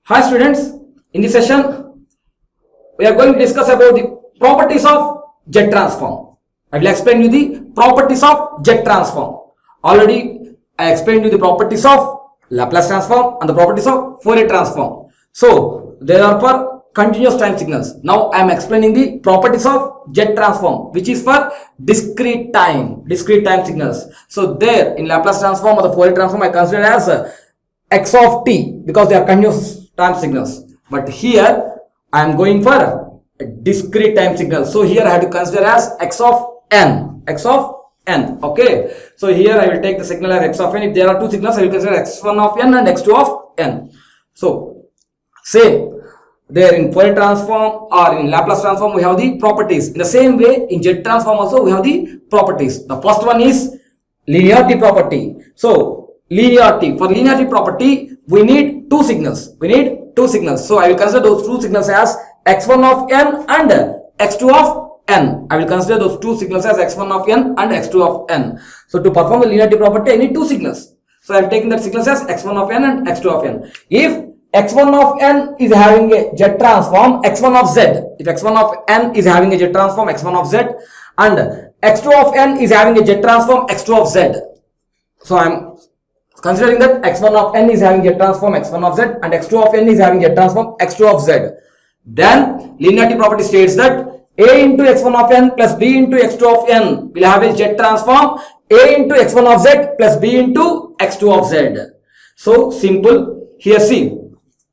Hi students, in this session we are going to discuss about the properties of jet transform. I will explain you the properties of jet transform. Already I explained you the properties of Laplace transform and the properties of Fourier transform. So they are for continuous time signals. Now I am explaining the properties of jet transform, which is for discrete time signals. So there in Laplace transform or the Fourier transform I consider as x of t because they are continuous time signals, but here I am going for a discrete time signal. So here I have to consider as x of n. Okay, so here I will take the signal as x of n. If there are two signals, I will consider x1 of n and x2 of n. So same there in Fourier transform or in Laplace transform we have the properties. In the same way in jet transform also we have the properties. The first one is linearity property. So linearity, for linearity property we need two signals. So I will consider those two signals as x1 of n and x2 of n. I will consider those two signals as x1 of n and x2 of n. So to perform the linearity property I need two signals. So I am taking that signals as x1 of n and x2 of n. If x1 of n is having a jet transform x1 of z, if x1 of n is having a jet transform x1 of z and x2 of n is having a jet transform x2 of z, so I am considering that x1 of n is having jet transform x1 of z and x2 of n is having jet transform x2 of z, then linearity property states that a into x1 of n plus b into x2 of n will have a jet transform a into x1 of z plus b into x2 of z. So simple. Here see,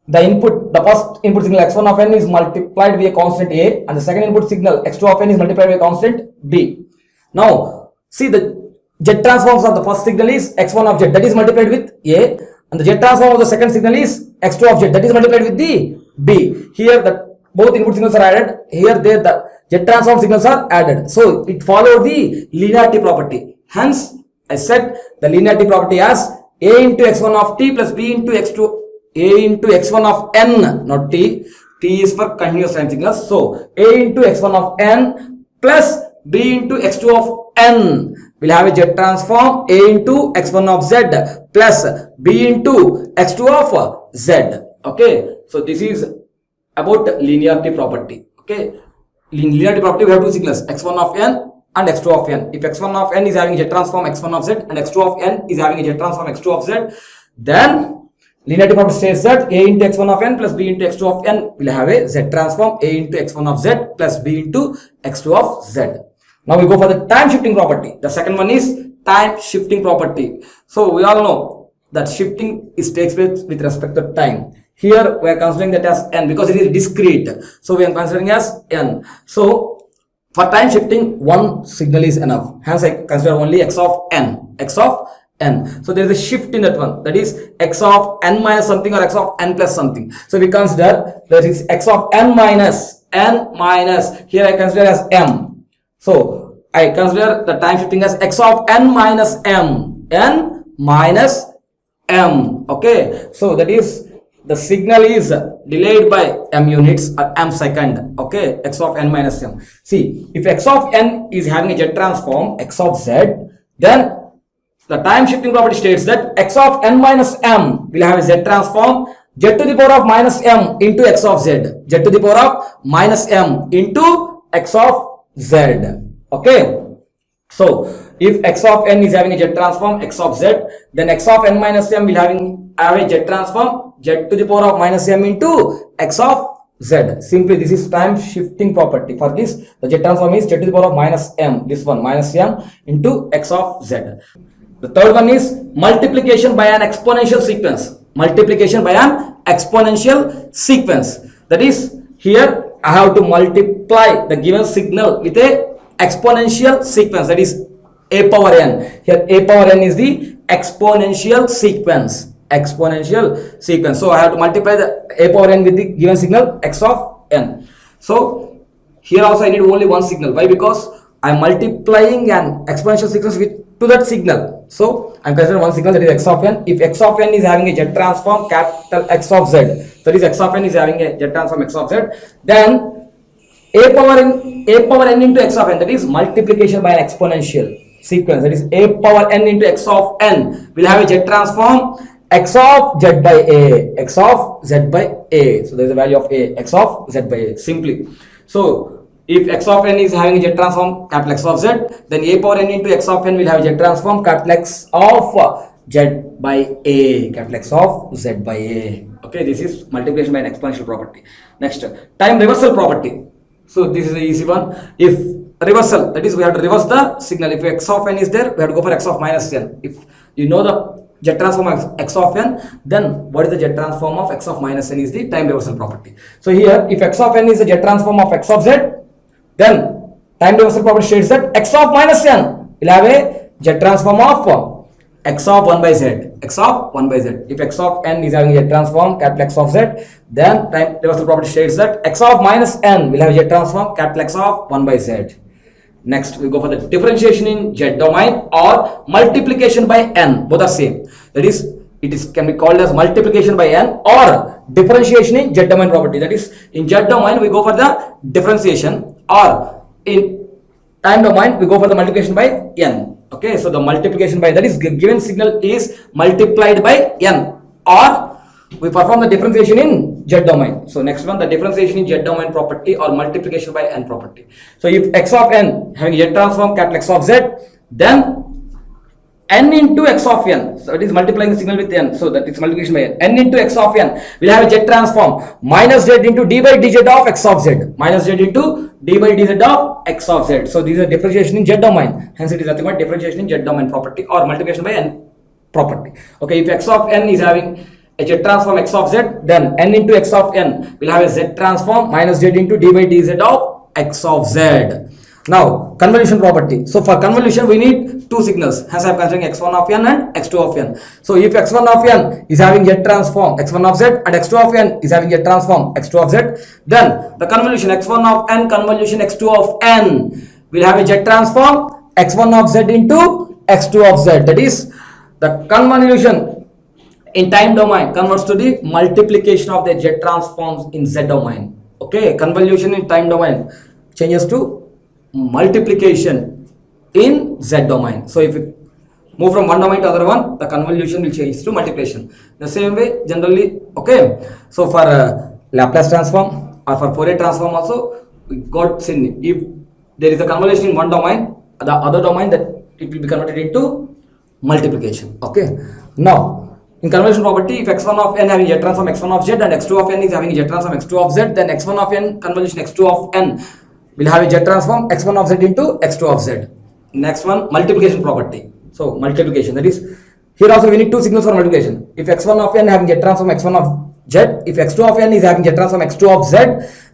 the first input signal x1 of n is multiplied with a constant a and the second input signal x2 of n is multiplied with a constant b. Now see, the jet transforms of the first signal is x1 of z, that is multiplied with a, and the jet transform of the second signal is x2 of z, that is multiplied with the b. Here the both input signals are added, here there the jet transform signals are added. So it followed the linearity property. Hence I said the linearity property as a into x1 of t plus b into x2, a into x1 of n, not t is for continuous time signals. So a into x1 of n plus b into x2 of n will have a jet transform a into x1 of z plus b into x2 of z. Okay, so this is about linearity property. Okay, linearity property we have two signals x1 of n and x2 of n. If x1 of n is having a jet transform x1 of z and x2 of n is having a jet transform x2 of z, then linearity property says that a into x1 of n plus b into x2 of n will have a z transform a into x1 of z plus b into x2 of z. Now we go for the time shifting property. The second one is time shifting property. So we all know that shifting takes place with respect to time. Here we are considering that as n because it is discrete. So we are considering as n. So for time shifting one signal is enough. Hence I consider only x of n. So there is a shift in that one, that is x of n minus something or x of n plus something. So we consider that is x of n minus, here I consider as m. So I consider the time shifting as x of n minus m. Okay, so that is the signal is delayed by m units or m second. Okay, x of n minus m. See, if x of n is having a jet transform x of z, then the time shifting property states that x of n minus m will have a z transform z to the power of minus m into x of z, z to the power of minus m into x of z. Okay, so if x of n is having a jet transform x of z, then x of n minus m will have a jet transform z to the power of minus m into x of z. Simply this is time shifting property. For this the jet transform is z to the power of minus m, this one minus m into x of z. The third one is multiplication by an exponential sequence. That is, here I have to multiply the given signal with a exponential sequence, that is a power n. Here a power n is the exponential sequence. So I have to multiply the a power n with the given signal x of n. So here also I need only one signal. Why? Because I am multiplying an exponential sequence to that signal. So I am considering one signal, that is x of n. If x of n is having a jet transform capital X of z, that is x of n is having a jet transform x of z, then a power n into x of n, that is multiplication by an exponential sequence, that is a power n into x of n will have a jet transform x of z by a, x of z by a. So there is a value of a, x of z by a, simply. So if x of n is having a z transform capital X of z, then a power n into x of n will have a z transform capital X of z by a, capital X of z by a. Okay, this is multiplication by an exponential property. Next, time reversal property. So this is an easy one. If reversal, that is we have to reverse the signal. If x of n is there, we have to go for x of minus n. If you know the z transform of x of n, then what is the z transform of x of minus n is the time reversal property. So here, if x of n is the z transform of x of z, then time reversal property states that x of minus n will have a z transform of x of 1 by z, x of 1 by z. If x of n is having a transform capital X of z, then time reversal property states that x of minus n will have a transform capital X of 1 by z. Next, we go for the differentiation in z domain or multiplication by n. Both are same. That is, can be called as multiplication by n or differentiation in z domain property. That is, in z domain we go for the differentiation, or in time domain we go for the multiplication by n. Okay, so the multiplication by, that is, given signal is multiplied by n, or we perform the differentiation in z domain. So next one, the differentiation in z domain property or multiplication by n property. So if x of n having z transform capital X of z, then n into x of n, so it is multiplying the signal with n, so that is multiplication by n into x of n will have a z transform minus z into d by dz of x of z, minus z into d by dz of x of z. So this is a differentiation in z domain, hence it is nothing but differentiation in z domain property or multiplication by n property. Okay, if x of n is having a z transform x of z, then n into x of n will have a z transform minus z into d by dz of x of z. Now, convolution property. So for convolution we need two signals, hence I am considering x1 of n and x2 of n. So if x1 of n is having z transform x1 of z and x2 of n is having z transform x2 of z, then the convolution x1 of n convolution x2 of n will have a z transform x1 of z into x2 of z. That is, the convolution in time domain converts to the multiplication of the z transforms in z domain. Okay, convolution in time domain changes to multiplication in z domain. So if you move from one domain to other one, the convolution will change to multiplication. The same way generally. Okay, so for Laplace transform or for Fourier transform also we got seen, if there is a convolution in one domain, the other domain, that it will be converted into multiplication. Okay, now in convolution property, if x1 of n having z transform x1 of z and x2 of n is having z transform x2 of z, then x1 of n convolution x2 of n will have a z transform x1 of z into x2 of z. Next one, multiplication property. So multiplication, that is, here also we need two signals for multiplication. If x1 of n having z transform x1 of z, if x2 of n is having z transform x2 of z,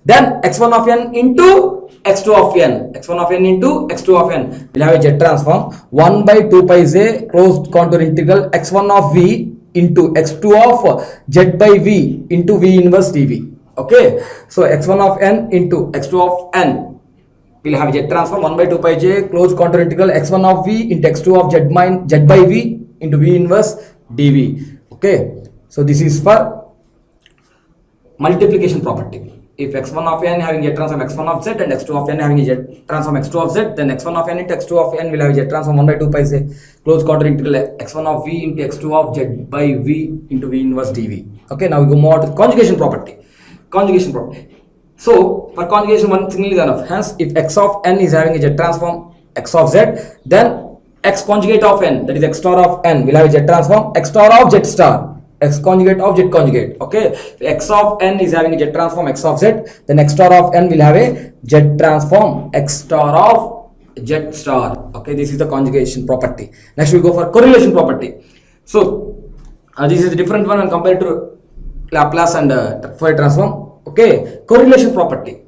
then x1 of n into x2 of n, x1 of n into x2 of n will have a z transform 1 by 2 pi j closed contour integral x1 of v into x2 of z by v into v inverse dv. Okay, so x1 of n into x2 of n will have z transform 1 by 2 pi j closed contour integral x1 of v into x2 of z by v into v inverse dv. Okay, so this is for multiplication property. If x1 of n having z transform x1 of z and x2 of n having z transform x2 of z, then x1 of n into x2 of n will have z transform 1 by 2 pi j closed contour integral x1 of v into x2 of z by v into v inverse dv. Okay, now we go more to conjugation property. Conjugation property. So for conjugation, one signal is enough. Hence, if x of n is having a z transform x of z, then x conjugate of n, that is x star of n, will have a z transform x star of z star, x conjugate of z conjugate. Okay, if x of n is having a z transform x of z, then x star of n will have a z transform x star of z star. Okay, this is the conjugation property. Next, we go for correlation property. So this is a different one when compared to Laplace and Fourier transform. Okay, correlation property.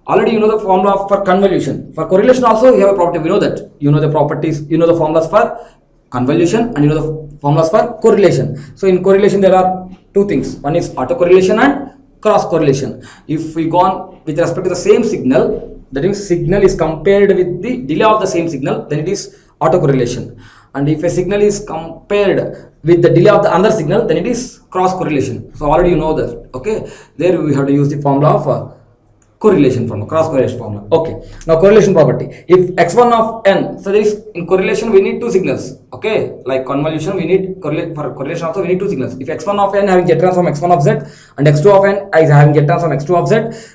Already you know the formula for convolution. For correlation also you have a property. We know that. You know the properties, you know the formulas for convolution and you know the formulas for correlation. So in correlation there are two things. One is autocorrelation and cross correlation. If we go on with respect to the same signal, that means signal is compared with the delay of the same signal, then it is autocorrelation. And if a signal is compared with the delay of the other signal, then it is cross correlation. So already you know that. Okay, there we have to use the formula of correlation formula, cross correlation formula. Okay, now correlation property. If x1 of n, so there is in correlation we need two signals. Okay, like convolution we need for correlation also we need two signals. If x1 of n having z transform x1 of z and x2 of n is having z transform x2 of z,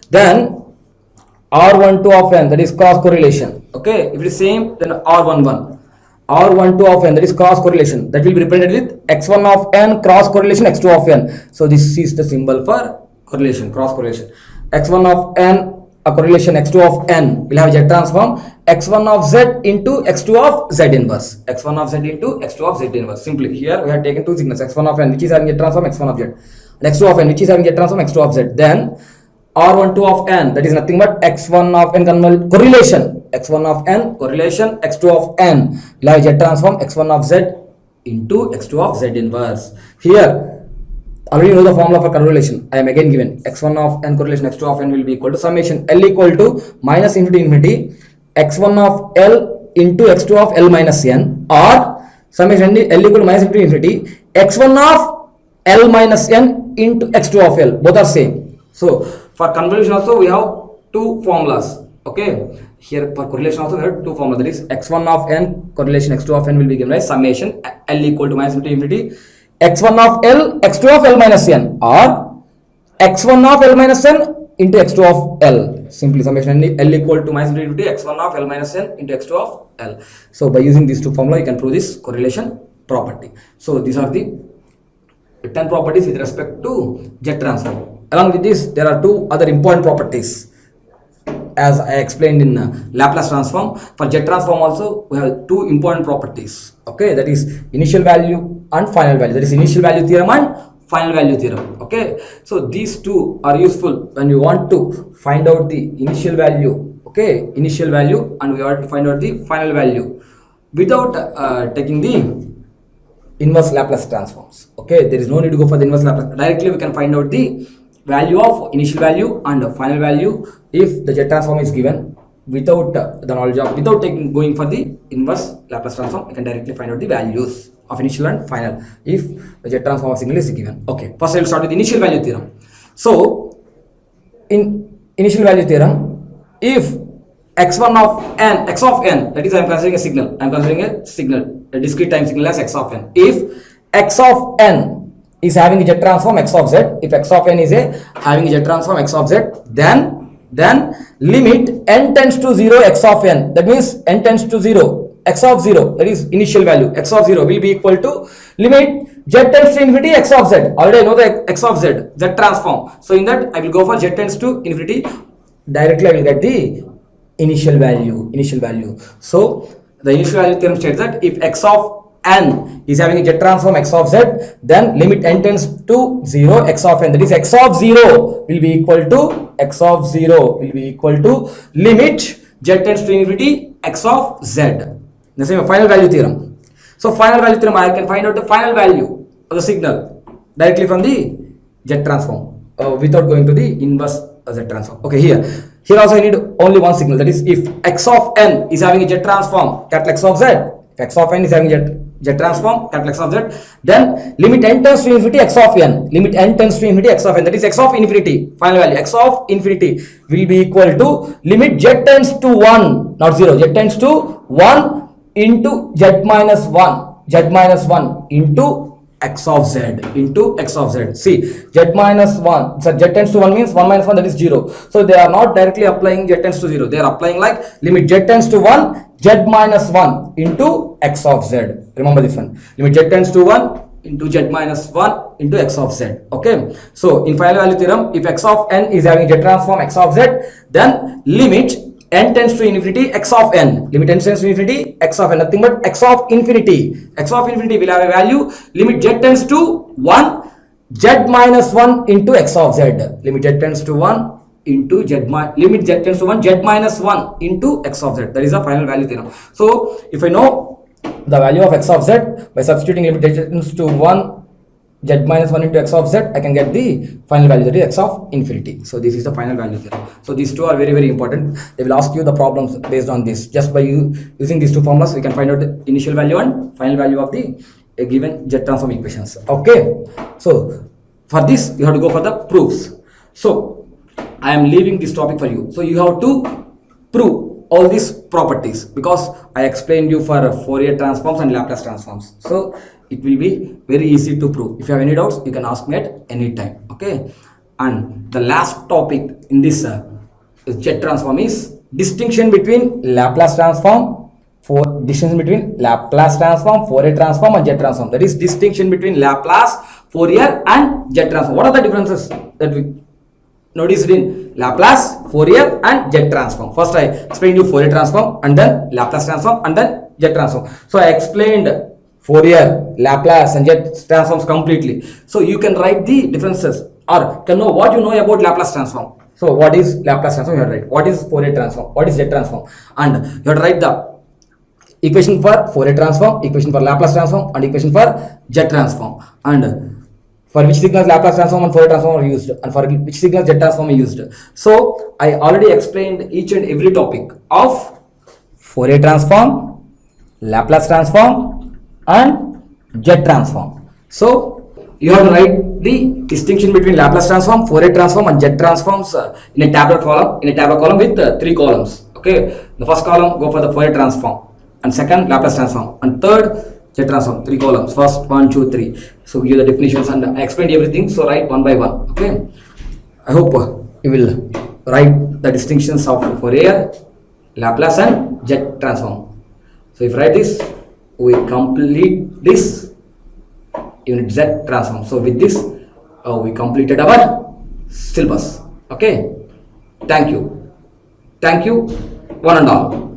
then r12 of n, that is cross correlation. Okay, if it is same, then r11. R12 of n, that is cross correlation, that will be represented with x1 of n cross correlation x2 of n. So this is the symbol for correlation, cross correlation. x1 of n, a correlation x2 of n will have z transform x1 of z into x2 of z inverse. x1 of z into x2 of z inverse. Simply here we have taken two signals, x1 of n which is having z transform x1 of z and x2 of n which is having z transform x2 of z. Then r12 of n, that is nothing but x1 of n correlation, x1 of n correlation x2 of n will have z transform x1 of z into x2 of z inverse. Here already know the formula for correlation. I am again given x1 of n correlation x2 of n will be equal to summation L equal to minus infinity infinity x1 of L into x2 of L minus n, or summation L equal to minus infinity x1 of L minus n into x2 of L. Both are same. So for convolution also we have two formulas. Okay, here for correlation also we have two formulas, that is x1 of n correlation x2 of n will be given by summation L equal to minus infinity x1 of L x2 of L minus n, or x1 of L minus n into x2 of L. Simply summation L equal to minus infinity x1 of L minus n into x2 of L. So by using these two formula you can prove this correlation property. So these are the 10 properties with respect to Z transform. Along with this there are two other important properties as I explained in Laplace transform. For Z transform also we have two important properties. Okay, that is initial value and final value, that is initial value theorem and final value theorem. Okay, so these two are useful when you want to find out the initial value. Okay, initial value, and we have to find out the final value without taking the inverse Laplace transforms. Okay, there is no need to go for the inverse Laplace. Directly we can find out the value of initial value and final value if the Z transform is given without the knowledge of, without going for the inverse Laplace transform. We can directly find out the values of initial and final if the Z transform of signal is given. Okay, first I will start with the initial value theorem. So in initial value theorem, if x1 of n, x of n, that is I am considering a signal, I am considering a signal, a discrete time signal as x of n. If x of n is having a Z transform x of z, if x of n is having a Z transform x of z, then limit n tends to 0 x of n, that means n tends to 0 x of 0, that is initial value x of 0 will be equal to limit z tends to infinity x of z. Already I know the x of z transform, so in that I will go for z tends to infinity. Directly I will get the initial value. So the initial value theorem states that if x of n is having a Z transform x of z, then limit n tends to 0 x of n, that is x of 0 will be equal to limit z tends to infinity x of z. The same final value theorem. So final value theorem, I can find out the final value of the signal directly from the Z transform without going to the inverse Z transform. Okay, here also I need only one signal, that is if x of n is having a Z transform capital X of z, if x of n is having Z transform capital X of z, then limit n tends to infinity x of n, that is x of infinity, final value x of infinity will be equal to limit z tends to 1, not 0, z tends to 1 into z minus 1 into x of z. See, z minus 1, so z tends to 1 means 1 minus 1, that is 0. So they are not directly applying z tends to 0, they are applying like limit z tends to 1 z minus 1 into x of z. Remember this one, limit z tends to 1 into z minus 1 into x of z. Okay, so in final value theorem, if x of n is having z transform x of z, then limit n tends to infinity x of n, limit n tends to infinity x of n, nothing but x of infinity will have a value limit z tends to 1 z minus 1 into x of z, limit z tends to 1 into limit z tends to 1 z minus 1 into x of z. That is the final value theorem. So if I know the value of x of z by substituting limit z tends to 1 z minus 1 into x of z, I can get the final value, that is x of infinity. So this is the final value theorem. So these two are very, very important. They will ask you the problems based on this. Just by using these two formulas, we can find out the initial value and final value of the given Z transform equations. Okay, so for this you have to go for the proofs. So I am leaving this topic for you. So you have to prove all these properties because I explained you for Fourier transforms and Laplace transforms. So it will be very easy to prove. If you have any doubts, you can ask me at any time. Okay. And the last topic in this jet transform is distinction between Laplace transform, distinction between Laplace transform, Fourier transform, and jet transform. That is distinction between Laplace, Fourier, and jet transform. What are the differences that we noticed in Laplace, Fourier, and jet transform? First, I explained you Fourier transform, and then Laplace transform, and then jet transform. So I explained Fourier, Laplace, and jet transforms completely. So you can write the differences or can know what you know about Laplace transform. So what is Laplace transform? You have to write. What is Fourier transform? What is jet transform? And you have to write the equation for Fourier transform, equation for Laplace transform, and equation for jet transform. And for which signals Laplace transform and Fourier transform are used, and for which signals jet transform is used. So I already explained each and every topic of Fourier transform, Laplace transform, and jet transform. So you have to write the distinction between Laplace transform, Fourier transform, and jet transforms in a tabular column with 3 columns. Okay, the first column go for the Fourier transform, and second Laplace transform, and third jet transform. 3 columns. First 1, 2, 3. So give the definitions and I explained everything. So write one by one. Okay. I hope you will write the distinctions of Fourier, Laplace, and jet transform. So if you write this, we complete this unit Z transform. So with this, we completed our syllabus. Okay. Thank you. Thank you, one and all.